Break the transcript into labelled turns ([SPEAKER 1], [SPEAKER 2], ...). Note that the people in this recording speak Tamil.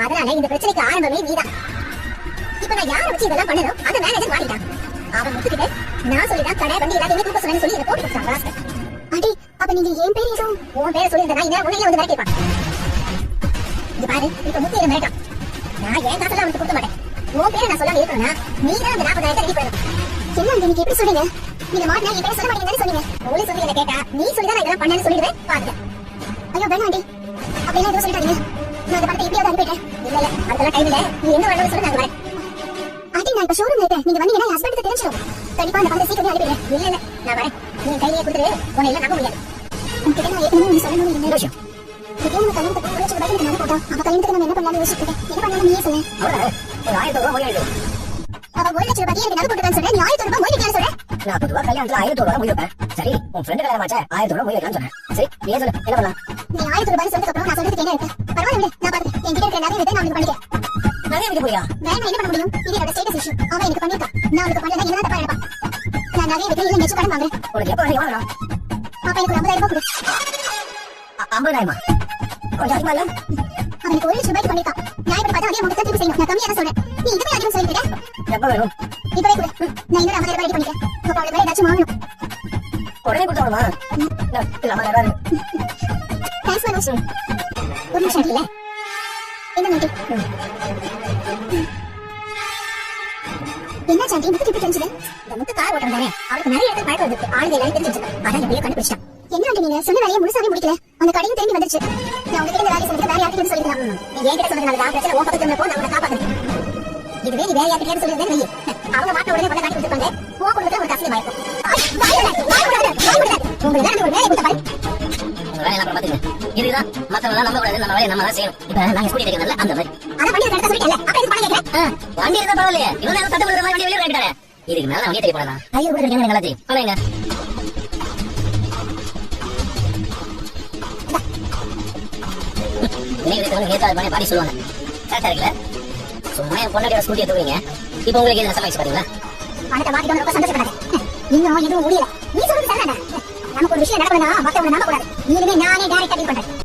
[SPEAKER 1] அதனால இந்த பிரச்சனைக்கு ஆரம்பமே நீதான். இப்ப நான் யாரை வச்சு இதெல்லாம் பண்ணணும் அந்த மேனேஜர் மாறிட்டான். அவன் முத்துக்கிட்ட நான் சொல்லிதான் கடை வண்டி எல்லாத்தையுமே தூக்க சொன்னேன்னு சொல்லி போட்டு கொடுத்தான். அடி அப்ப நீங்க என் பேர் ஏதோ உன் பேரை சொல்லியிருந்தா இந்த உன்னையில வந்து கேட்பான். இது பாரு இப்ப முத்து என்ன மிரட்டான். நான் என் காசெல்லாம் அவனுக்கு கொடுக்க மாட்டேன். உன் பேரை நான் சொல்லாம இருக்கணும்னா நீ தான் அந்த 40,000 ரெடி பண்ணணும். என்ன நீங்க எப்படி சொல்றீங்க? நீங்க மாட்டினா என் பேரை சொல்ல மாட்டீங்கன்னு சொன்னீங்க. ஒளி சொல்லி என்ன கேட்டா நீ சொல்லிதான் நான் இதெல்லாம் பண்ணேன்னு சொல்லிடுவேன். பாருங்க. ஐயோ வேணாம் ஆண்டி, அப்படிலாம் எதுவும் சொல்லிட்டாதீங்க. நான் அந்த படத்தை எப்படியாவது அனுப்பிடுறேன். இல்ல இல்ல அதெல்லாம் டைம் இல்ல. நீ என்ன வேணும்னு சொல்லி நான் வரேன். ஆண்டி நான் இப்ப ஷோரூம்ல இருக்கேன். நீங்க வந்தீங்கன்னா என் ஹஸ்பண்டுக்கு தெரிஞ்சிடும். கண்டிப்பா அந்த படத்தை சீக்கிரமே அனுப்பிடுறேன். இல்ல இல்ல நான் வரேன். நீ கையிலேயே கொடுத்துரு. உன்னை எல்லாம் நம்ப முடியாது. உன்கிட்ட நான் ஏற்கனவே ஒன்று சொல்லணும்னு இருந்த விஷயம். விஜயன் கல்யாணத்துக்கு 1 லட்சம் ரூபாய்க்கு நான் போட்டா அவ கல்யாணத்துக்கு நம்ம என்ன பண்ணலாம்னு யோசிச்சுட்டு இருக்கேன். என்ன பண்ணலாம் நீயே சொல்லு.
[SPEAKER 2] அவ்வளவு ஒரு 1000 ரூபாய் மொய் எழுது.
[SPEAKER 1] அவ 1 லட்சம் ரூபாய்க்கு எனக்கு நகை போட்டுதான் சொல்றேன். நீ 1000 ரூபாய் மொய் வைக்கலாம்னு சொல்றேன்.
[SPEAKER 2] நான் பொதுவா கல்யாணத்துல 1000 ரூபாய் மொய் வைப்பேன். சரி உன் ஃப்ரெண்ட் கல்யாணம் ஆச்சே 1000 ரூபாய் மொய் வைக்கலாம்னு சொன்னேன். சரி நீ சொல்லு என்ன பண்ணலாம்?
[SPEAKER 1] நீ 1000 ரூபாய் சொன்னதுக்கு அப்புறம் நான் சொல்றதுக்கு என்ன இருக்கு? பரவாயில்ல விடு, நான் பாத்துக்கிறேன். என்கிட்ட இருக்கிற நகை எடுத்து நான் உனக்கு பண்ணிக்கிறேன்.
[SPEAKER 2] நிறைய வைக்க போறியா?
[SPEAKER 1] வேணா என்ன பண்ண முடியும்? இது என்னோட ஸ்டேட்டஸ் இஷ்யூ. அவன் எனக்கு பண்ணிருக்கா. நான் அவனுக்கு பண்ணல என்ன தப்பா நினைப்பா? நான் நகை வைக்க இல்ல நெச்சு கடன் வாங்குறேன்.
[SPEAKER 2] உனக்கு எப்ப வேணும் வாங்கணும்?
[SPEAKER 1] அப்ப எனக்கு 50,000 ரூபாய் கொடு.
[SPEAKER 2] 50,000 கொஞ்சம் அதிகமா இல்ல?
[SPEAKER 1] அவனுக்கு 1 லட்சம் ரூபாய்க்கு பண்ணிருக்கா. நான் இப்படி பார்த்தா அதே அமௌண்ட் திருப்பி செய்யணும். நான் கம்மியா தான் சொல்றேன். நீ இதுவே அதிகம் சொல்லிட்டு இருக்க.
[SPEAKER 2] எப்ப வேணும்?
[SPEAKER 1] இப்பவே கொடு. நான் இன்னொரு 50,000 ரூபாய் ரெடி பண்ணிக்கிறேன். அப்ப அவளுக்கு வேற ஏதாச்சும் வாங்கணும்.
[SPEAKER 2] உடனே கொடுத்தாலுமா? இல்ல 50,000
[SPEAKER 1] தேங்க்ஸ் மனோஜ். ஒரு நிமிஷம் இல்ல. என்ன நோட்டி? என்ன சாந்தி முத்து இப்படி தெரிஞ்சது? இந்த முத்து கார் ஓட்டுறானே அவருக்கு நிறைய இடத்துல பழக்கம் இருக்கு. ஆளுங்க எல்லாரும் தெரிஞ்சிச்சு. அதான் எப்படியோ கண்டுபிடிச்சான். என்ன ஆண்டி நீங்க சொன்ன வேலையை முழுசாவே முடிக்கல. அந்த கடையும் திரும்பி வந்துருச்சு. நான் உங்ககிட்ட இந்த வேலையை சொல்லிட்டு வேற யார்கிட்ட சொல்லிக்கலாம். நீ என்கிட்ட சொல்றதுனால தான் பிரச்சனை உன் பக்கத்துல போ. நான் உன்னை காப்பாத்துறேன். இதுவே நீ வேற யார்கிட்ட சொல்லிருந்தேன் வை. அவங்க மாட்ட உடனே கொண்டு காட்டி கொடுத்துருப்பாங்க. உன் குடும்பத்துல ஒரு கசியம் ஆயிருக்கும். உங்களுக்கு தான் ஒரு வேலை கொடுத்த பாரு.
[SPEAKER 2] உங்க வேலையெல்லாம் அப்புறம் பாத்துக்கங்க. இதுதான் மத்தவங்க நம்ப கூடாது. நம்ம வேலையை நம்ம தான் செய்யணும். இப்ப நாங்க ஸ்கூட்டி எடுக்கிறதுல அந்த மாதிரி
[SPEAKER 1] அத பண்ணி கரெக்ட்டா சொல்லிட்டேன்ல. அப்ப இது பண்ணி கேக்குறேன்.
[SPEAKER 2] வண்டி இருந்தா பரவாயில்லையே. இவன் ஏதோ தட்டு விடுற மாதிரி வண்டி வெளியே இறக்கிட்டானே. இதுக்கு மேல நான் தெரிய போறேன். ஐயோ கூட என்ன நல்லா தெரியும். சொல்லுங்க. இன்னைக்கு வந்து நேத்தா பண்ணி பாடி சொல்லுவாங்க. கரெக்டா இருக்குல்ல? சும்மா என் பொண்ணு கிட்ட ஸ்கூட்டி எடுத்துவீங்க. இப்போ உங்களுக்கு என்ன சமைச்சு பாத்தீங்களா?
[SPEAKER 1] பணத்தை மாத்திட்டு ரொம்ப சந்தோஷப்படாத. இன்னும் எதுவும் முடியல. நீ சொல்றது சரிதானே? நமக்கு ஒரு விஷயம் நடக்கணும்னா மத்தவங்க நம்ப கூடாது. இனிமே நானே டைரக்டா டீல் பண்றேன்.